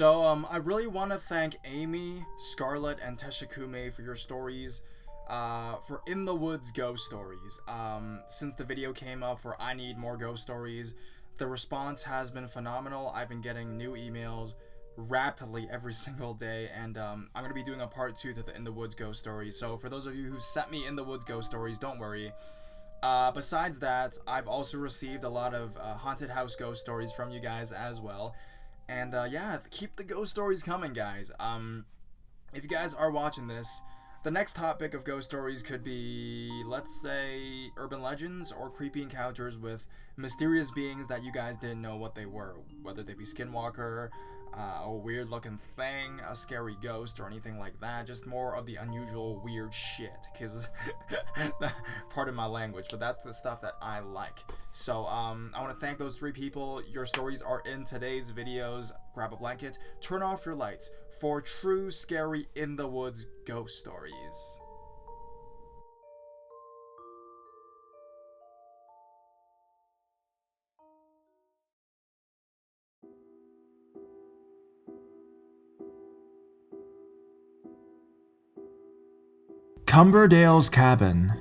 I really want to thank Amy, Scarlett, and Teshikume for your stories, for In the Woods ghost stories. Since the video came up for I Need More Ghost Stories, the response has been phenomenal. I've been getting new emails rapidly every single day, and I'm going to be doing a part 2 to the In the Woods ghost stories. So for those of you who sent me In the Woods ghost stories, don't worry. Besides that, I've also received a lot of haunted house ghost stories from you guys as well. And yeah, keep the ghost stories coming, guys. If you guys are watching this, the next topic of ghost stories could be, let's say, urban legends or creepy encounters with mysterious beings that you guys didn't know what they were. Whether they be skinwalker, a weird looking thing, a scary ghost, or anything like that. Just more of the unusual weird shit, because pardon my language, but that's the stuff that I like. So I want to thank those 3 people. Your stories are in today's videos. Grab a blanket, turn off your lights for true scary in the woods ghost stories. Cumberdale's Cabin.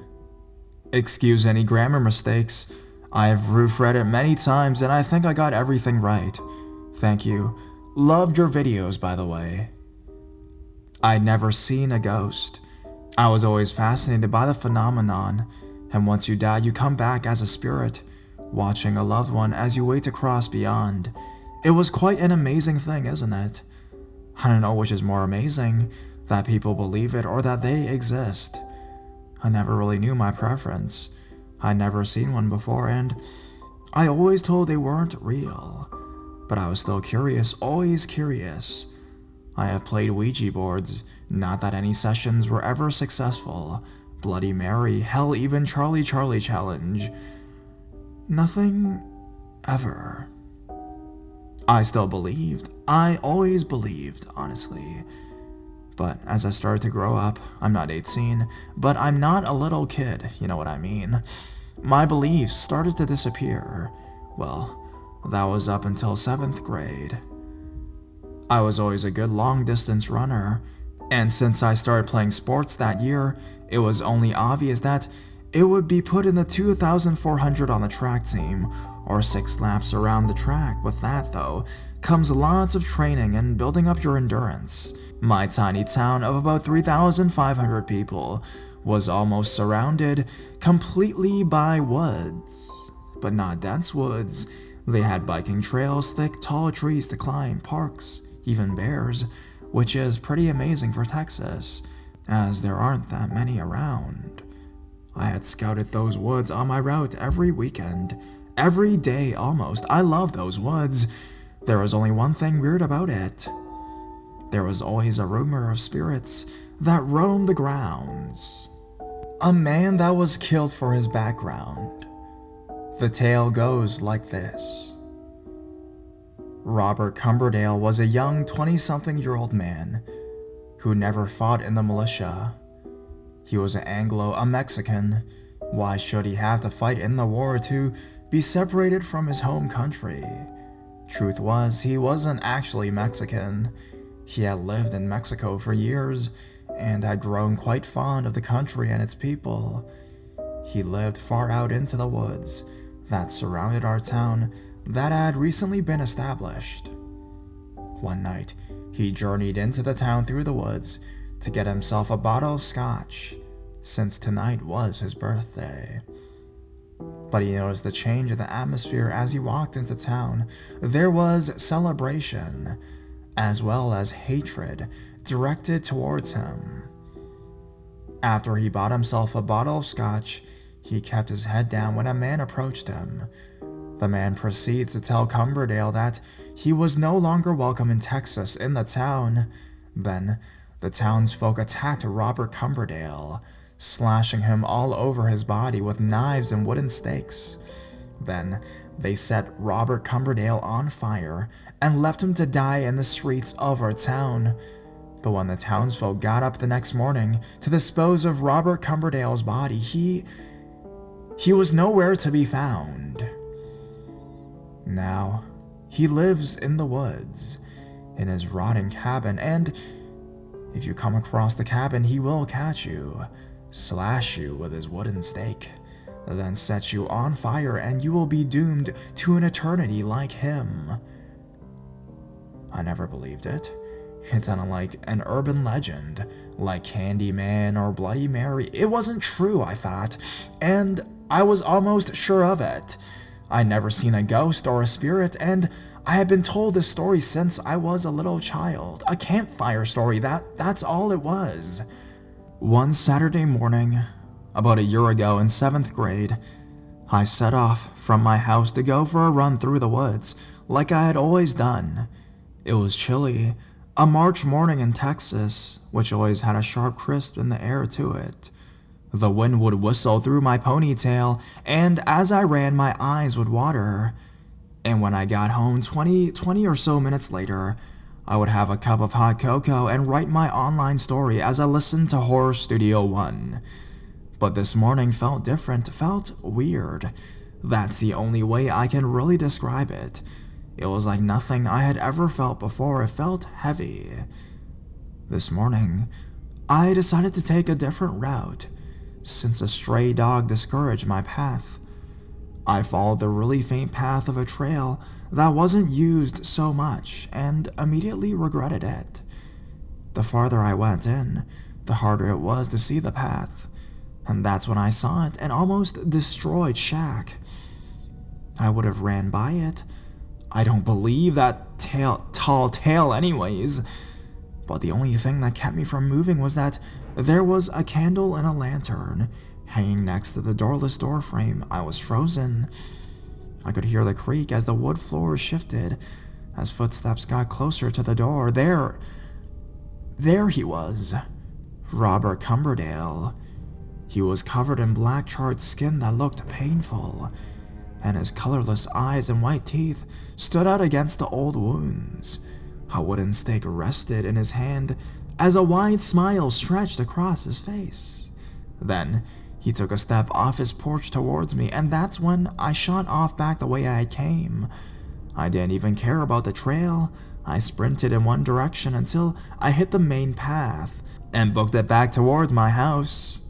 Excuse any grammar mistakes. I've proofread it many times and I think I got everything right. Thank you. Loved your videos, by the way. I'd never seen a ghost. I was always fascinated by the phenomenon, and once you die, you come back as a spirit, watching a loved one as you wait to cross beyond. It was quite an amazing thing, isn't it? I don't know which is more amazing, that people believe it or that they exist. I never really knew my preference. I'd never seen one before, and I always told they weren't real. But I was still curious, always curious. I have played Ouija boards, not that any sessions were ever successful. Bloody Mary, hell, even Charlie Challenge. Nothing ever. I still believed. I always believed, honestly. But as I started to grow up, I'm not 18, but I'm not a little kid, you know what I mean. My beliefs started to disappear. Well, that was up until 7th grade. I was always a good long-distance runner, and since I started playing sports that year, it was only obvious that it would be put in the 2,400 on the track team, or 6 laps around the track. With that, though, comes lots of training and building up your endurance. My tiny town of about 3,500 people was almost surrounded completely by woods, but not dense woods. They had biking trails, thick, tall trees to climb, parks, even bears, which is pretty amazing for Texas, as there aren't that many around. I had scouted those woods on my route every weekend, every day almost. I love those woods. There was only one thing weird about it. There was always a rumor of spirits that roamed the grounds. A man that was killed for his background. The tale goes like this. Robert Cumberdale was a young 20-something-year-old man who never fought in the militia. He was an Anglo, a Mexican. Why should he have to fight in the war to be separated from his home country? Truth was, he wasn't actually Mexican. He had lived in Mexico for years and had grown quite fond of the country and its people. He lived far out into the woods that surrounded our town that had recently been established. One night, he journeyed into the town through the woods to get himself a bottle of scotch, since tonight was his birthday. But he noticed a change in the atmosphere as he walked into town. There was celebration, as well as hatred directed towards him. After he bought himself a bottle of scotch, he kept his head down when a man approached him. The man proceeds to tell Cumberdale that he was no longer welcome in Texas in the town. Then, the townsfolk attacked Robert Cumberdale, slashing him all over his body with knives and wooden stakes. Then, they set Robert Cumberdale on fire and left him to die in the streets of our town. But when the townsfolk got up the next morning to dispose of Robert Cumberdale's body, he was nowhere to be found. Now, he lives in the woods. in his rotting cabin, and if you come across the cabin, he will catch you, slash you with his wooden stake, then set you on fire, and you will be doomed to an eternity like him. I never believed it. It sounded like an urban legend, like Candyman or Bloody Mary. It wasn't true, I thought, and I was almost sure of it. I'd never seen a ghost or a spirit, and I had been told this story since I was a little child. A campfire story, that's all it was. One Saturday morning, about a year ago in 7th grade, I set off from my house to go for a run through the woods, like I had always done. It was chilly, a March morning in Texas, which always had a sharp crisp in the air to it. The wind would whistle through my ponytail, and as I ran, my eyes would water. And when I got home 20 or so minutes later, I would have a cup of hot cocoa and write my online story as I listened to Horror Studio 1. But this morning felt different, felt weird. That's the only way I can really describe it. It was like nothing I had ever felt before. It felt heavy. This morning, I decided to take a different route, since a stray dog discouraged my path. I followed the really faint path of a trail that wasn't used so much, and immediately regretted it. The farther I went in, the harder it was to see the path, and that's when I saw it, an almost destroyed shack. I would have ran by it. I don't believe that tall tale anyways. But the only thing that kept me from moving was that there was a candle and a lantern hanging next to the doorless doorframe. I was frozen. I could hear the creak as the wood floor shifted, as footsteps got closer to the door. There he was, Robert Cumberdale. He was covered in black charred skin that looked painful, and his colorless eyes and white teeth stood out against the old wounds. A wooden stake rested in his hand as a wide smile stretched across his face. Then he took a step off his porch towards me, and that's when I shot off back the way I came. I didn't even care about the trail. I sprinted in one direction until I hit the main path and booked it back towards my house.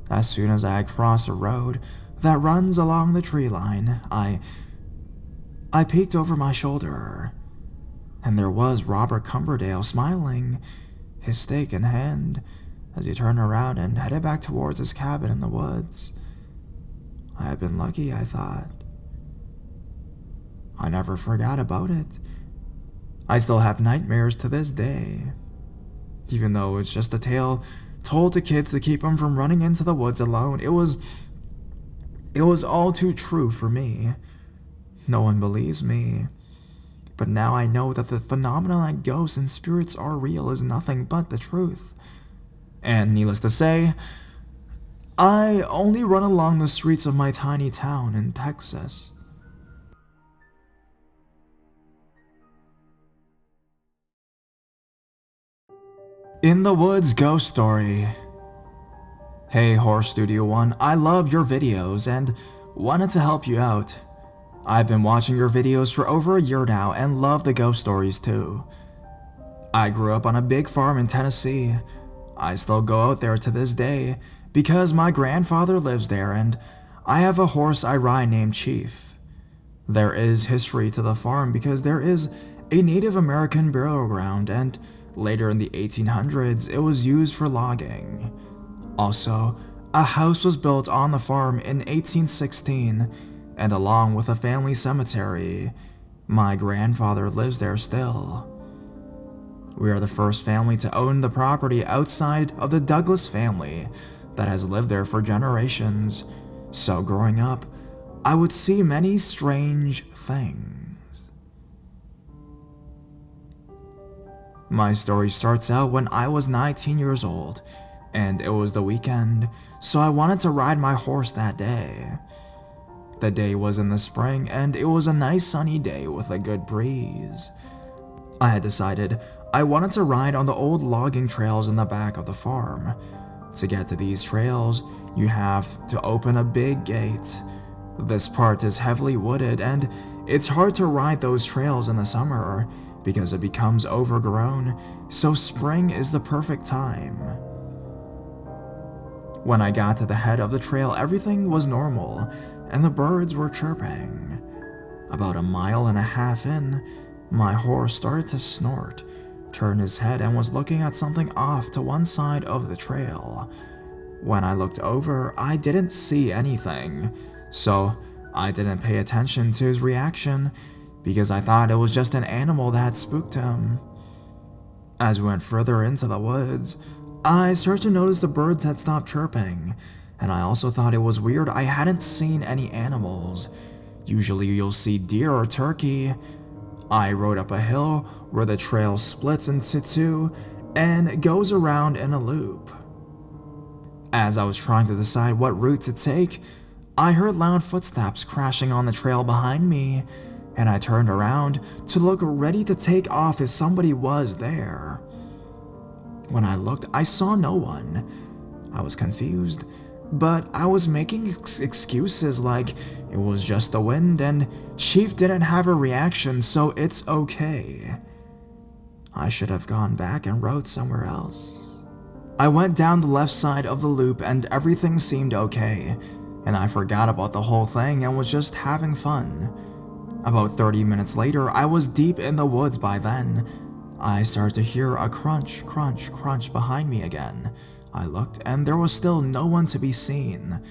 As soon as I had crossed a road that runs along the tree line, I peeked over my shoulder, and there was Robert Cumberdale smiling, his stake in hand, as he turned around and headed back towards his cabin in the woods. I had been lucky, I thought. I never forgot about it. I still have nightmares to this day, even though it's just a tale told to kids to keep them from running into the woods alone. It was all too true for me. No one believes me. But now I know that the phenomena like ghosts and spirits are real is nothing but the truth. And needless to say, I only run along the streets of my tiny town in Texas. In the Woods Ghost Story. Hey Horror Studio 1, I love your videos and wanted to help you out. I've been watching your videos for over a year now and love the ghost stories too. I grew up on a big farm in Tennessee. I still go out there to this day because my grandfather lives there and I have a horse I ride named Chief. There is history to the farm because there is a Native American burial ground, and later in the 1800s it was used for logging. Also, a house was built on the farm in 1816, and along with a family cemetery, my grandfather lives there still. We are the first family to own the property outside of the Douglas family that has lived there for generations, so growing up, I would see many strange things. My story starts out when I was 19 years old, and it was the weekend, so I wanted to ride my horse that day. The day was in the spring, and it was a nice sunny day with a good breeze. I had decided I wanted to ride on the old logging trails in the back of the farm. To get to these trails, you have to open a big gate. This part is heavily wooded, and it's hard to ride those trails in the summer because it becomes overgrown, so spring is the perfect time. When I got to the head of the trail, everything was normal, and the birds were chirping. About 1.5 miles in, my horse started to snort, turned his head, and was looking at something off to one side of the trail. When I looked over, I didn't see anything, so I didn't pay attention to his reaction because I thought it was just an animal that had spooked him. As we went further into the woods, I started to notice the birds had stopped chirping, and I also thought it was weird I hadn't seen any animals. Usually you'll see deer or turkey. I rode up a hill where the trail splits into two and goes around in a loop. As I was trying to decide what route to take, I heard loud footsteps crashing on the trail behind me, and I turned around to look ready to take off if somebody was there. When I looked, I saw no one. I was confused, but I was making excuses like it was just the wind and Chief didn't have a reaction, so it's okay. I should have gone back and rode somewhere else. I went down the left side of the loop and everything seemed okay, and I forgot about the whole thing and was just having fun. About 30 minutes later, I was deep in the woods by then. I started to hear a crunch, crunch, crunch behind me again. I looked and there was still no one to be seen.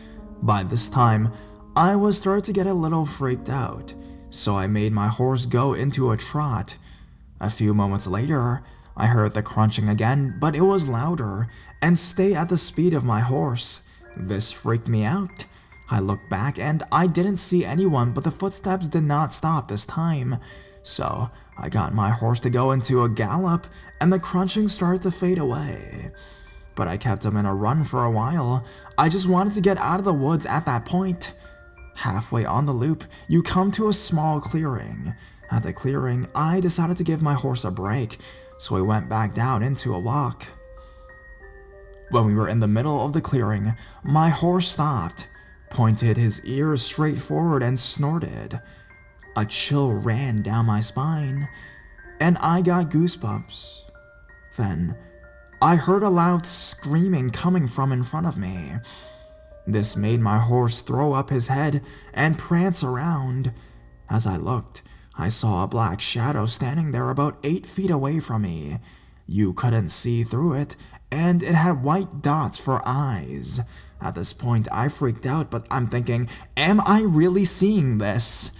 By this time, I was starting to get a little freaked out, so I made my horse go into a trot. A few moments later, I heard the crunching again, but it was louder and stayed at the speed of my horse. This freaked me out. I looked back and I didn't see anyone, but the footsteps did not stop this time. So I got my horse to go into a gallop and the crunching started to fade away. But I kept him in a run for a while. I just wanted to get out of the woods at that point. Halfway on the loop, you come to a small clearing. At the clearing, I decided to give my horse a break, so we went back down into a walk. When we were in the middle of the clearing, my horse stopped, pointed his ears straight forward and snorted. A chill ran down my spine, and I got goosebumps. Then, I heard a loud screaming coming from in front of me. This made my horse throw up his head and prance around. As I looked, I saw a black shadow standing there about 8 feet away from me. You couldn't see through it, and it had white dots for eyes. At this point, I freaked out, but I'm thinking, am I really seeing this?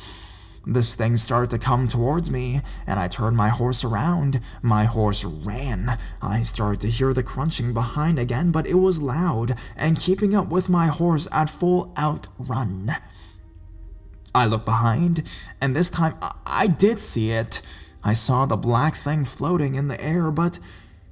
This thing started to come towards me, and I turned my horse around. My horse ran. I started to hear the crunching behind again, but it was loud and keeping up with my horse at full out run. I looked behind, and this time I did see it. I saw the black thing floating in the air, but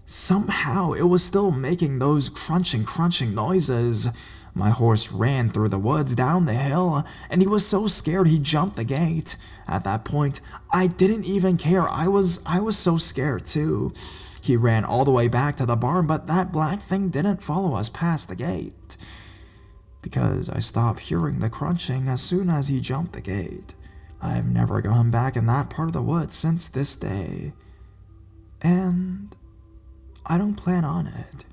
somehow it was still making those crunching noises. My horse ran through the woods down the hill, and he was so scared he jumped the gate. At that point, I didn't even care. I was so scared too. He ran all the way back to the barn, but that black thing didn't follow us past the gate, because I stopped hearing the crunching as soon as he jumped the gate. I've never gone back in that part of the woods since this day, and I don't plan on it.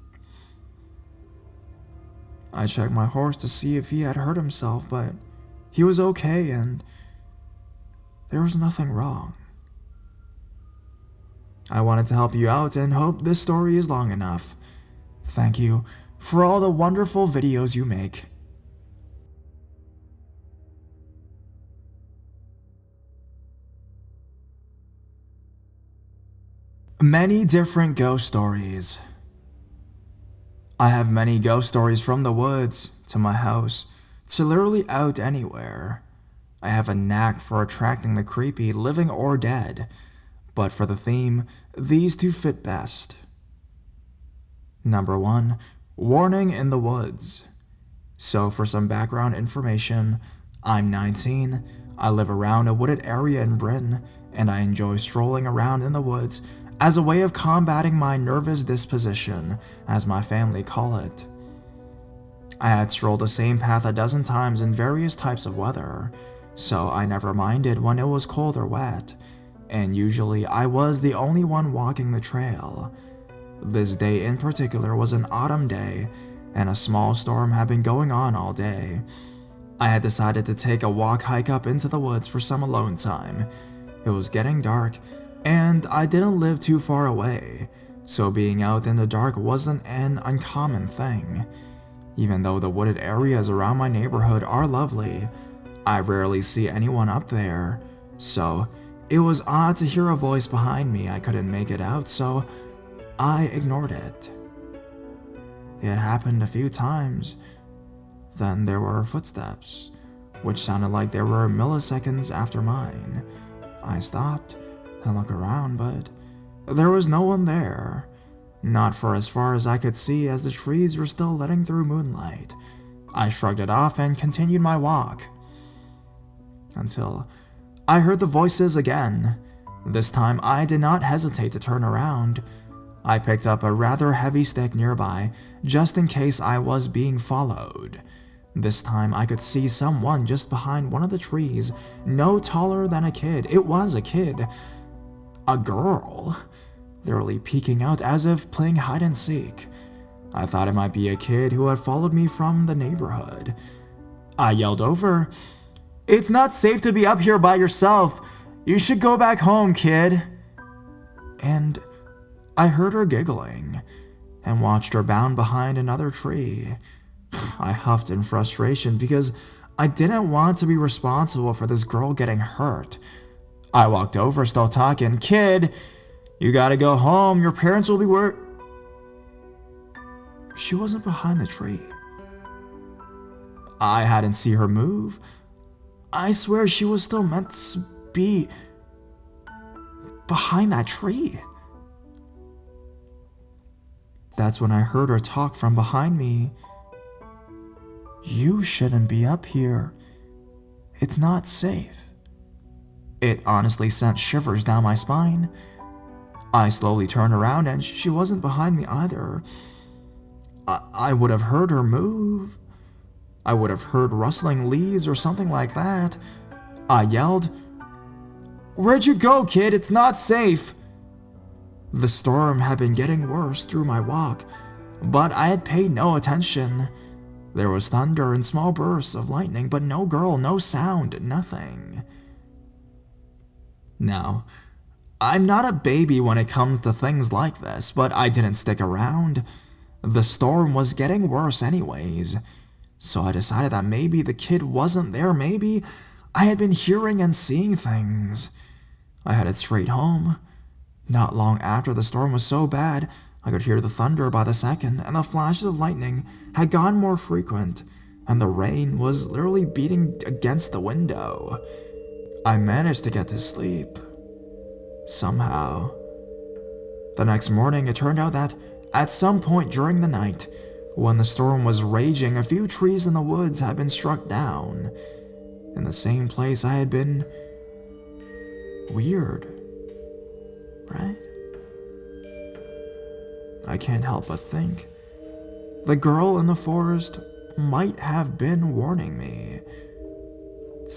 I checked my horse to see if he had hurt himself, but he was okay and there was nothing wrong. I wanted to help you out and hope this story is long enough. Thank you for all the wonderful videos you make. Many different ghost stories. I have many ghost stories from the woods, to my house, to literally out anywhere. I have a knack for attracting the creepy, living or dead, but for the theme, these two fit best. Number 1, warning in the woods. So for some background information, I'm 19, I live around a wooded area in Britain, and I enjoy strolling around in the woods as a way of combating my nervous disposition, as my family call it. I had strolled the same path a dozen times in various types of weather, so I never minded when it was cold or wet, and usually I was the only one walking the trail. This day in particular was an autumn day, and a small storm had been going on all day. I had decided to take a hike up into the woods for some alone time. It was getting dark, and I didn't live too far away, so being out in the dark wasn't an uncommon thing. Even though the wooded areas around my neighborhood are lovely, I rarely see anyone up there, so it was odd to hear a voice behind me. I couldn't make it out, so I ignored it. It happened a few times. Then there were footsteps, which sounded like they were milliseconds after mine. I stopped and looked around, but there was no one there. Not for as far as I could see, as the trees were still letting through moonlight. I shrugged it off and continued my walk, until I heard the voices again. This time I did not hesitate to turn around. I picked up a rather heavy stick nearby, just in case I was being followed. This time I could see someone just behind one of the trees, no taller than a kid. It was a kid. A girl. Literally peeking out as if playing hide and seek. I thought it might be a kid who had followed me from the neighborhood. I yelled over, "It's not safe to be up here by yourself. You should go back home, kid." And I heard her giggling and watched her bound behind another tree. I huffed in frustration because I didn't want to be responsible for this girl getting hurt. I walked over, still talking, "Kid, you gotta go home. Your parents will be worried." She wasn't behind the tree. I hadn't seen her move. I swear she was still meant to be behind that tree. That's when I heard her talk from behind me. "You shouldn't be up here. It's not safe." It honestly sent shivers down my spine. I slowly turned around and she wasn't behind me either. I would have heard her move. I would have heard rustling leaves or something like that. I yelled, "Where'd you go, kid? It's not safe." The storm had been getting worse through my walk, but I had paid no attention. There was thunder and small bursts of lightning, but no girl, no sound, nothing. Now, I'm not a baby when it comes to things like this, but I didn't stick around. The storm was getting worse anyways, so I decided that maybe the kid wasn't there. Maybe I had been hearing and seeing things. I headed straight home. Not long after, the storm was so bad, I could hear the thunder by the second, and the flashes of lightning had gotten more frequent, and the rain was literally beating against the window. I managed to get to sleep. Somehow. The next morning, it turned out that at some point during the night, when the storm was raging, a few trees in the woods had been struck down, in the same place I had been. Weird, right? I can't help but think the girl in the forest might have been warning me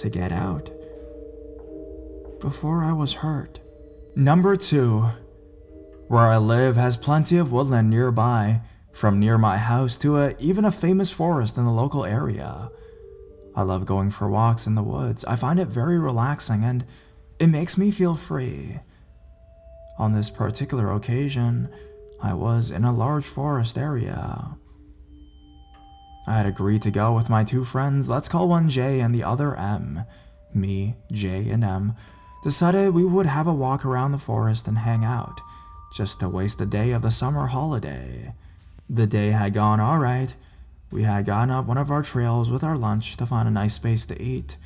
to get out before I was hurt. Number 2. Where I live has plenty of woodland nearby, from near my house to even a famous forest in the local area. I love going for walks in the woods. I find it very relaxing and it makes me feel free. On this particular occasion, I was in a large forest area. I had agreed to go with my 2 friends, let's call one J and the other M. Me, J, and M decided we would have a walk around the forest and hang out, just to waste a day of the summer holiday. The day had gone alright. We had gotten up one of our trails with our lunch to find a nice space to eat.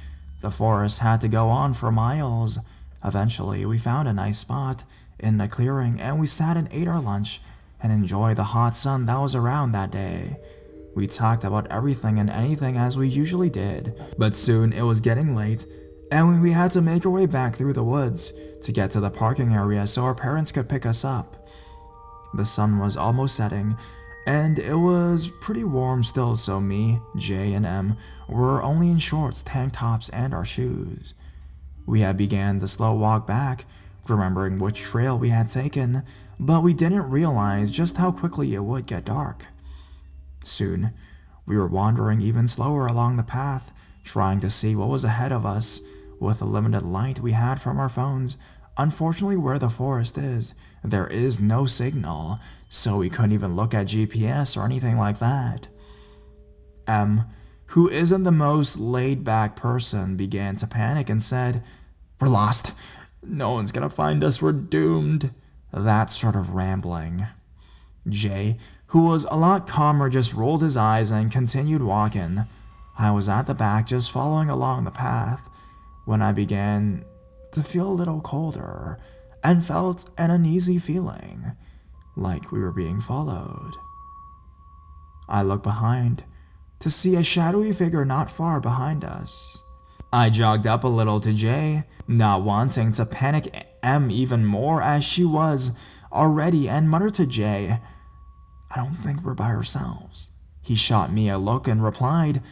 The forest had to go on for miles. Eventually, we found a nice spot in a clearing and we sat and ate our lunch and enjoyed the hot sun that was around that day. We talked about everything and anything as we usually did, but soon it was getting late and we had to make our way back through the woods to get to the parking area so our parents could pick us up. The sun was almost setting, and it was pretty warm still, so me, J, and M were only in shorts, tank tops, and our shoes. We had began the slow walk back, remembering which trail we had taken, but we didn't realize just how quickly it would get dark. Soon, we were wandering even slower along the path, trying to see what was ahead of us with the limited light we had from our phones. Unfortunately, where the forest is, there is no signal, so we couldn't even look at GPS or anything like that. M, who isn't the most laid-back person, began to panic and said, "We're lost. No one's gonna find us. We're doomed." That sort of rambling. J, who was a lot calmer, just rolled his eyes and continued walking. I was at the back, just following along the path, when I began to feel a little colder and felt an uneasy feeling, like we were being followed. I looked behind to see a shadowy figure not far behind us. I jogged up a little to Jay, not wanting to panic M even more as she was already, and muttered to Jay, "I don't think we're by ourselves." He shot me a look and replied,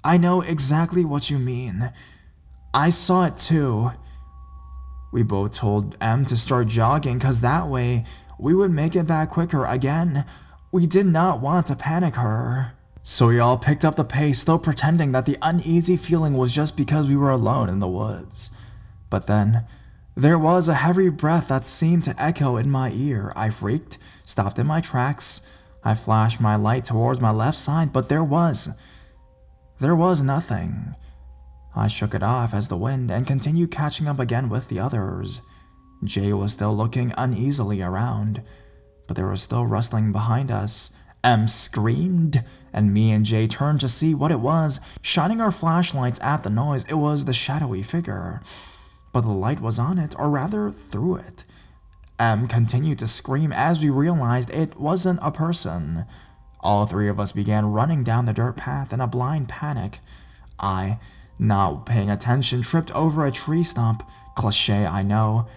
"I know exactly what you mean. I saw it too." We both told M to start jogging because that way we would make it back quicker. Again, we did not want to panic her. So we all picked up the pace, still pretending that the uneasy feeling was just because we were alone in the woods. But then, there was a heavy breath that seemed to echo in my ear. I freaked, stopped in my tracks. I flashed my light towards my left side, but there was nothing. I shook it off as the wind and continued catching up again with the others. Jay was still looking uneasily around, but there was still rustling behind us. M screamed, and me and Jay turned to see what it was, shining our flashlights at the noise. It was the shadowy figure, but the light was on it, or rather through it. M continued to scream as we realized it wasn't a person. All three of us began running down the dirt path in a blind panic. I, not paying attention, tripped over a tree stump. Cliché, I know.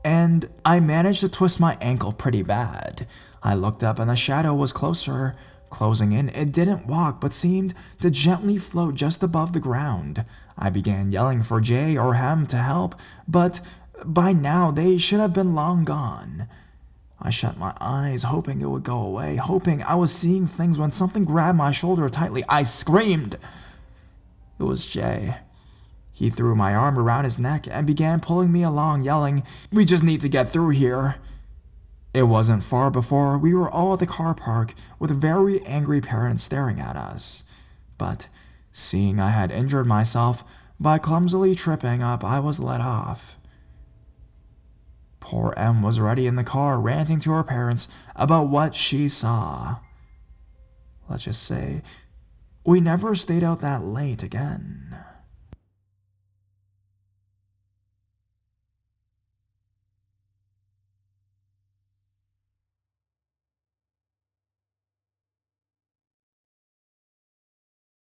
And I managed to twist my ankle pretty bad. I looked up and the shadow was closer, closing in. It didn't walk, but seemed to gently float just above the ground. I began yelling for Jay or Hem to help, but by now they should have been long gone. I shut my eyes, hoping it would go away, hoping I was seeing things, when something grabbed my shoulder tightly. I screamed. It was Jay. He threw my arm around his neck and began pulling me along, yelling, "We just need to get through here." It wasn't far before we were all at the car park with very angry parents staring at us. But seeing I had injured myself by clumsily tripping up, I was let off. Poor M was already in the car, ranting to her parents about what she saw. Let's just say, we never stayed out that late again.